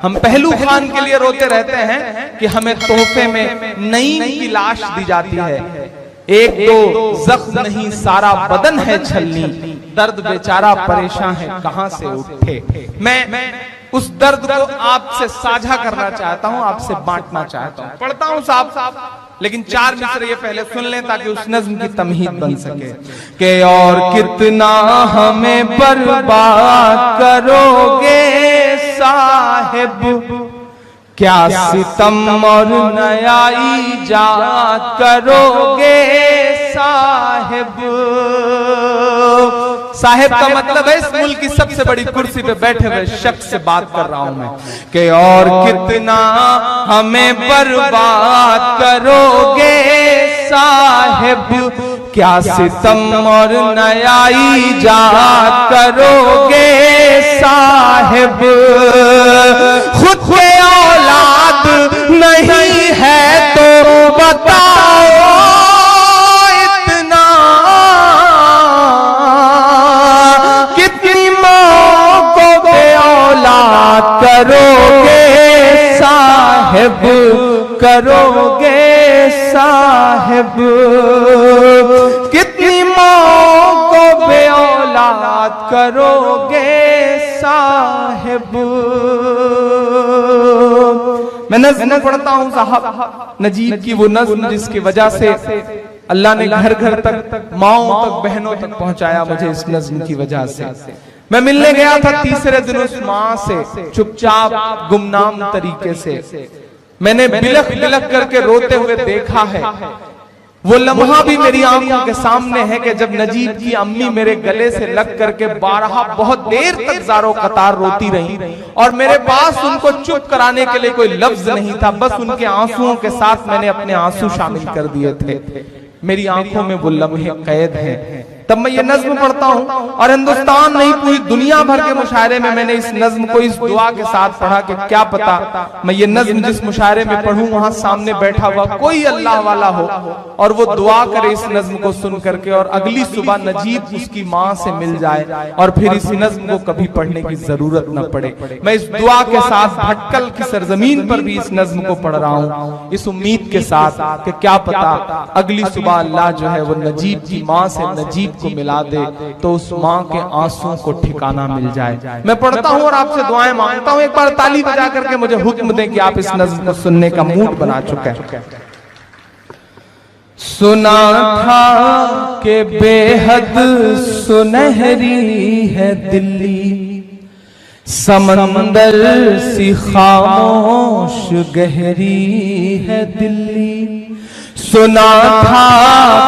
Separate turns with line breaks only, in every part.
हम पहलू खान के लिए रोते रहते हैं कि हमें तोहफे में नईम की लाश दी जाती है। एक दो जख्म नहीं सारा बदन है छलनी, दर्द बेचारा परेशान है कहां से उठे। मैं उस दर्द को आपसे साझा करना चाहता हूं, आपसे बांटना चाहता हूं। पढ़ता हूं साहब, लेकिन 4 मिसरे ये पहले सुन लें ताकि उस नज्म की तमहीद बन सके। कि और कितना हमें बर्बाद करोगे साहिब, क्या सितम और नया ईजाद करोगे साहिब। साहिब का मतलब है इस मुल्क की सबसे बड़ी कुर्सी पे बैठे हुए शख्स से बात कर रहा हूं मैं। कि और कितना हमें बर्बाद करोगे साहिब, क्या सितम और नया ईजाद करोगे साहिब। खुद के औलाद नहीं है तो बताओ इतना, कितनी माँ को बे औलाद करोगे साहिब, करोगे साहिब। कितनी माँ को बे औलाद करोगे साहिब। मैं नज़्म पढ़ता हूं साहब, नजीब की वो नज़्म जिसकी वजह से अल्लाह ने घर घर तक, माओं तक, बहनों तक पहुंचाया मुझे इस नज़्म की वजह से। मैं मिलने गया था तीसरे दिन उस माँ से, चुपचाप गुमनाम तरीके से। मैंने बिलख बिलख करके रोते हुए देखा है। वो लम्हा भी मेरी आंखों के सामने है कि जब नजीब की अम्मी मेरे गले से लग करके 12 बहुत देर तक ज़ारो कतार रोती रही और मेरे पास उनको चुप कराने के लिए कोई लफ्ज नहीं था, बस उनके आंसुओं के साथ मैंने अपने आंसू शामिल कर दिए थे। मेरी आंखों में वो लम्हे कैद हैं। तब मैं ये नज्म पढ़ता हूँ और हिंदुस्तान नहीं पूरी दुनिया भर के मुशायरे में मैंने इस नज्म को इस दुआ के साथ पढ़ा कि क्या पता मैं ये नज्म जिस मुशायरे में पढ़ूं वहां सामने बैठा हुआ कोई अल्लाह वाला हो और वो दुआ करे इस नज्म को सुन करके और अगली सुबह नजीब उसकी माँ से मिल जाए और फिर इस नज्म को कभी पढ़ने की जरूरत न पड़े। मैं इस दुआ के साथ भटकल की सरजमीन पर भी इस नज्म को पढ़ रहा हूँ, इस उम्मीद के साथ कि क्या पता अगली सुबह अल्लाह जो है वो नजीब की माँ से नजीब को मिला दे तो उस माँ के आंसुओं को ठिकाना मिल जाए। मैं पढ़ता हूँ और आपसे दुआएं मांगता हूँ। एक बार ताली बजा करके मुझे हुक्म दें कि आप इस नज़्म को सुनने का मूड बना चुके हैं। सुना था कि बेहद सुनहरी है दिल्ली, समंदर सी खामोश गहरी है दिल्ली। सुना था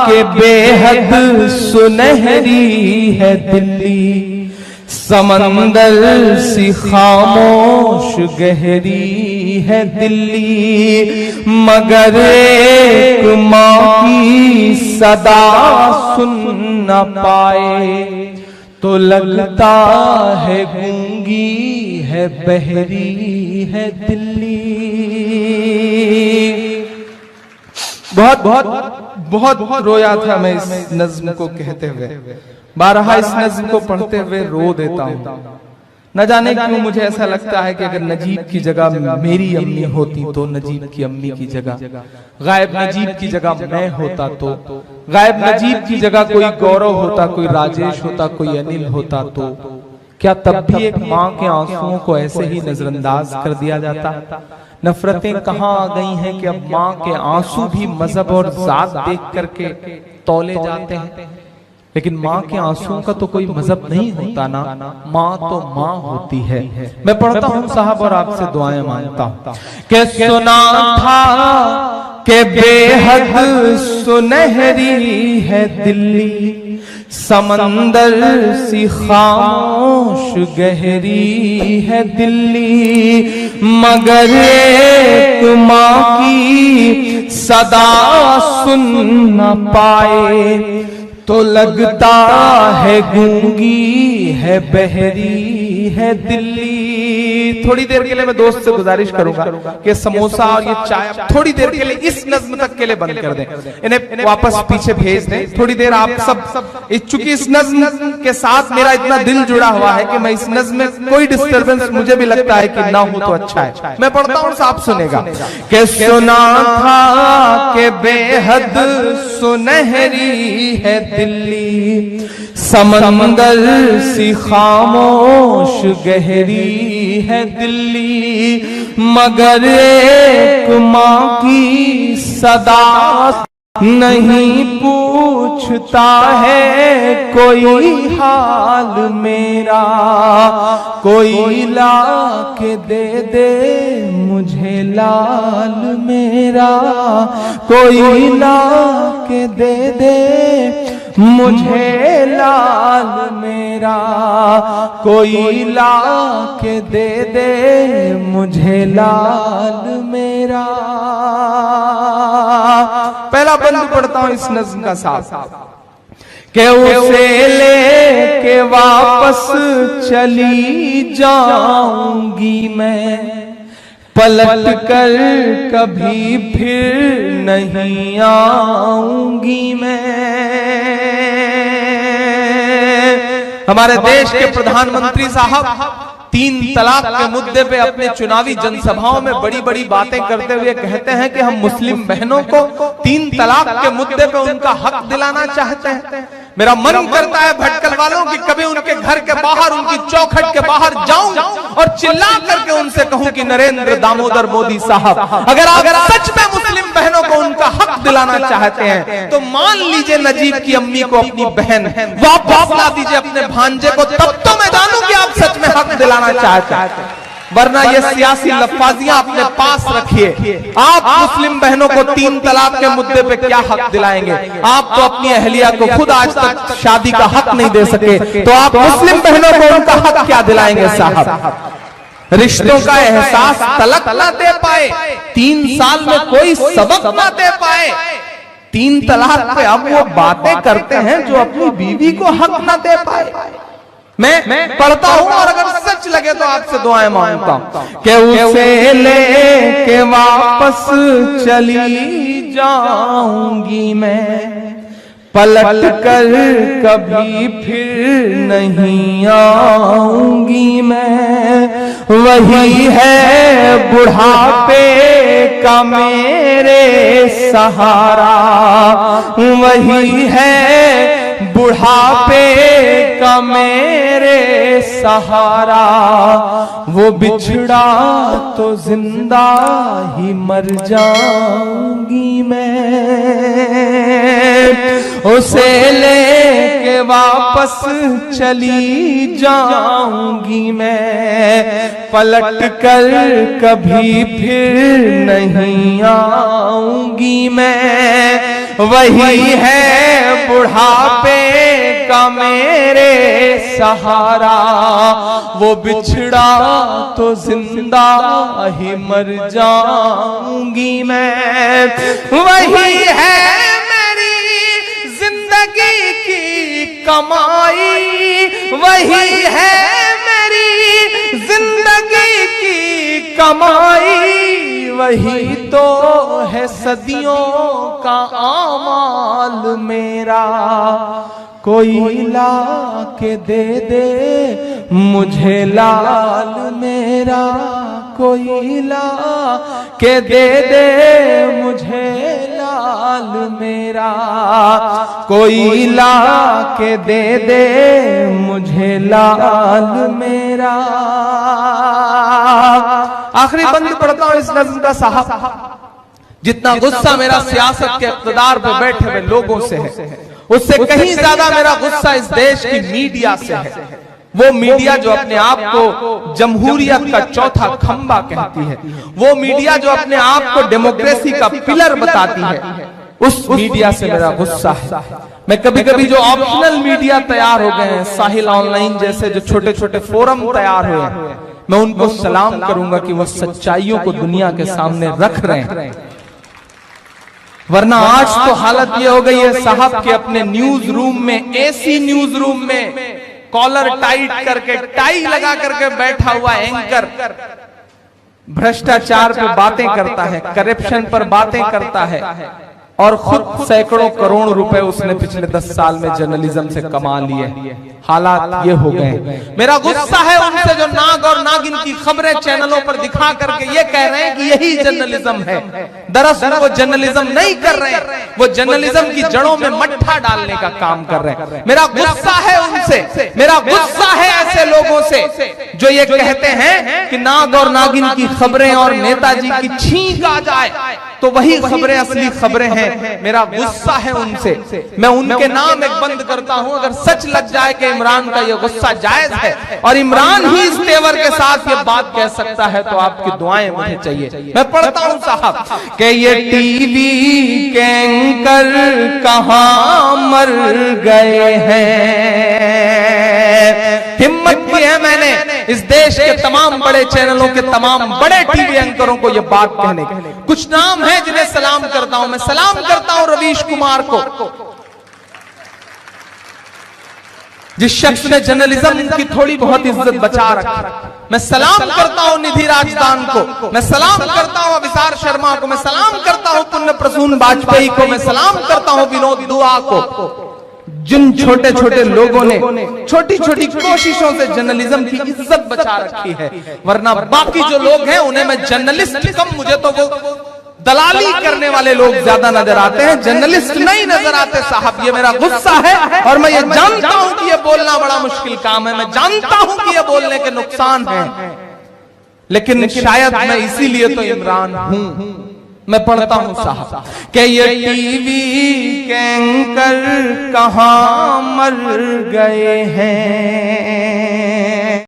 कि बेहद सुनहरी है दिल्ली, समंदर सी खामोश गहरी है दिल्ली। मगर एक माँ की सदा सुन न पाए तो लगता है गूंगी है बहरी है दिल्ली। बहुत रोया था मैं इस नज्म को कहते हुए, बारहा इस नज्म को पढ़ते हुए रो देता हूँ। न जाने क्यों मुझे ऐसा लगता है कि अगर नजीब की जगह मेरी अम्मी होती तो नजीब की अम्मी की जगह, गायब नजीब की जगह मैं होता तो, गायब नजीब की जगह कोई गौरव होता, कोई राजेश होता, कोई अनिल होता तो क्या तब भी एक माँ के आंसुओं को ऐसे ही नजरअंदाज कर दिया जाता? नफरतें कहाँ आ गई हैं कि अब माँ के आंसू भी मजहब और जात देख करके तौले जाते हैं। लेकिन माँ के आंसुओं का तो कोई मजहब नहीं होता ना, माँ तो माँ होती है। मैं पढ़ता हूँ साहब और आपसे दुआएं मांगता हूँ कि सुना था कि बेहद सुनहरी है दिल्ली, समंदर सी खामोश गहरी है दिल्ली। मगर एक माँ की सदा सुन न पाए तो लगता है गूंगी है बहरी है दिल्ली। थोड़ी देर के लिए मैं दोस्त से गुजारिश करूंगा कि समोसा और ये चाय थोड़ी देर के लिए इस नज्म तक के लिए बंद कर दें, इन्हें वापस पीछे भेज दें थोड़ी देर। आप सब चूंकि इस नज्म के साथ मेरा इतना दिल जुड़ा हुआ है कि मैं इस नज्म में कोई डिस्टर्बेंस मुझे भी लगता है कि ना हो तो अच्छा है। मैं पढ़ता हूं, आप सुनेगा। कि सुना था कि बेहद सुनहरी है दिल्ली, समंदर सी खामोश गहरी है दिल्ली, मगर एक माँ की सदा नहीं पूछता है कोई हाल मेरा, कोई ला के दे मुझे लाल मेरा, कोई ला के दे मुझे लाल मेरा, कोई ला के दे मुझे लाल मेरा। पहला बंद पढ़ता हूं इस नज्म का साथ कि उसे लेके वापस चली जाऊंगी मैं, पलट कर कभी फिर नहीं आऊंगी मैं। हमारे देश के प्रधानमंत्री साहब 3 तलाक के मुद्दे पे अपने चुनावी जनसभाओं में बड़ी बड़ी बातें करते हुए कहते हैं कि हम मुस्लिम बहनों को 3 तलाक के मुद्दे पे उनका हक दिलाना चाहते हैं। मेरा मन करता है भटकल वालों की कभी उनके घर के बाहर, उनकी चौखट के बाहर जाऊं और चिल्ला करके उनसे कहूं कि नरेंद्र दामोदर मोदी साहब, अगर आप सच में मुस्लिम बहनों को उनका हक दिलाना चाहते हैं तो मान लीजिए नजीब की अम्मी को अपनी बहन वापस ला दीजिए अपने भांजे को, तब तो मैं जानूं कि आप सच में हक दिलाना चाहते हैं। वरना ये सियासी लफ्ज़ियां अपने पास रखिए। आप मुस्लिम बहनों को 3 तलाक के मुद्दे पे क्या हक दिलाएंगे? आप तो अपनी अहलिया को खुद आज तक शादी का हक नहीं दे सके, तो आप मुस्लिम बहनों को उनका हक क्या दिलाएंगे साहब? रिश्तों का एहसास तलक ना दे पाए, 3 साल में कोई सबक ना दे पाए, 3 तलाक पे अब वो बातें करते हैं जो अपनी बीवी को हक ना दे पाए। मैं पढ़ता हूं और अगर सच लगे तो आपसे दुआएं मांगता हूं कि उसे लेके वापस चली जाऊंगी मैं, पलट कर कभी फिर नहीं आऊंगी मैं। वही है बुढ़ापे का मेरे सहारा, वही है बुढ़ापे का मेरे सहारा, वो बिछड़ा तो जिंदा ही मर जाऊंगी मैं। उसे लेके वापस चली जाऊंगी मैं, पलट कर कभी फिर नहीं आऊंगी मैं। वही है बुढ़ापे का मेरे सहारा, वो बिछड़ा तो जिंदा ही मर जाऊंगी मैं। वही है मेरी जिंदगी की कमाई, वही है मेरी जिंदगी की कमाई, वही तो है सदियों का आमाल मेरा। कोई ला के दे मुझे लाल मेरा, कोई ला के दे मुझे लाल मेरा, कोई ला के दे मुझे लाल मेरा। आखिरी बंद पढ़ता हूं इस नज़्म का साहब। जितना गुस्सा मेरा सियासत के इक़्तिदार पे बैठे हुए लोगों से है, उससे कहीं ज्यादा मेरा गुस्सा इस देश की मीडिया से है। वो मीडिया जो अपने आप को जमहूरियत का चौथा खंबा कहती है, वो मीडिया जो अपने आप को डेमोक्रेसी का पिलर बताती है, उस मीडिया से मेरा गुस्सा है। मैं कभी कभी जो ऑप्शनल मीडिया तैयार हो गए हैं, साहिल ऑनलाइन जैसे जो छोटे छोटे फोरम तैयार हुए हैं, मैं उनको सलाम करूंगा कि वो सच्चाइयों को दुनिया के सामने रख रहे हैं। वरना आज तो हालत ये हो गई है साहब कि अपने न्यूज रूम में, एसी न्यूज रूम में कॉलर टाइट करके, टाई लगा करके बैठा हुआ एंकर भ्रष्टाचार पे बातें करता है, करप्शन पर बातें करता है, और खुद सैकड़ों करोड़ रुपए उसने पिछले 10 साल में जर्नलिज्म से कमा लिए। हालात ये हो गए। मेरा गुस्सा है उनसे जो नाग और नागिन की खबरें चैनलों पर दिखा करके ये कह रहे हैं कि यही जर्नलिज्म है। दरअसल वो जर्नलिज्म नहीं कर रहे हैं, वो जर्नलिज्म की जड़ों में मट्ठा डालने का काम कर रहे हैं। मेरा गुस्सा है उनसे, मेरा गुस्सा है ऐसे लोगों से जो ये कहते हैं कि नाग और नागिन की खबरें और नेताजी की छींक आ जाए तो वही खबरें असली खबरें हैं। मेरा गुस्सा है उनसे। मैं उनके नाम एक बंद करता हूं। अगर सच लग जाए कि इमरान का ये गुस्सा जायज है और इमरान ही इस तेवर के साथ ये बात कह सकता है तो आपकी दुआएं मुझे चाहिए। मैं पढ़ता हूं साहब कि ये टीवी के एंकर कहां मर गए हैं। हिम्मत की है मैंने इस देश के तमाम बड़े चैनलों के तमाम बड़े टीवी एंकरों को यह बात कहने की। कुछ नाम है जिन्हें सलाम करता हूं। मैं सलाम करता हूं रवीश कुमार को, जिस शख्स ने जर्नलिज्म की थोड़ी बहुत इज्जत बचा रखी। मैं सलाम करता हूं निधि राजदान को, मैं सलाम करता हूं अभिसार शर्मा को, मैं सलाम करता हूं पुण्य प्रसून वाजपेयी को, मैं सलाम करता हूं विनोद दुआ को, जिन छोटे छोटे लोगों ने छोटी छोटी कोशिशों से जर्नलिज्म की इज्जत बचा रखी है। वरना बाकी जो लोग हैं उन्हें मैं जर्नलिस्ट कम, मुझे तो वो दलाली करने वाले लोग ज्यादा नजर आते हैं, जर्नलिस्ट नहीं नजर आते साहब। ये मेरा गुस्सा है और मैं ये जानता हूं कि ये बोलना बड़ा मुश्किल काम है। मैं जानता हूं कि ये बोलने के नुकसान है, लेकिन शायद मैं इसीलिए तो इमरान हूं। मैं पढ़ता हूं साहब कि ये टीवी के एंकर कहां मर गए हैं।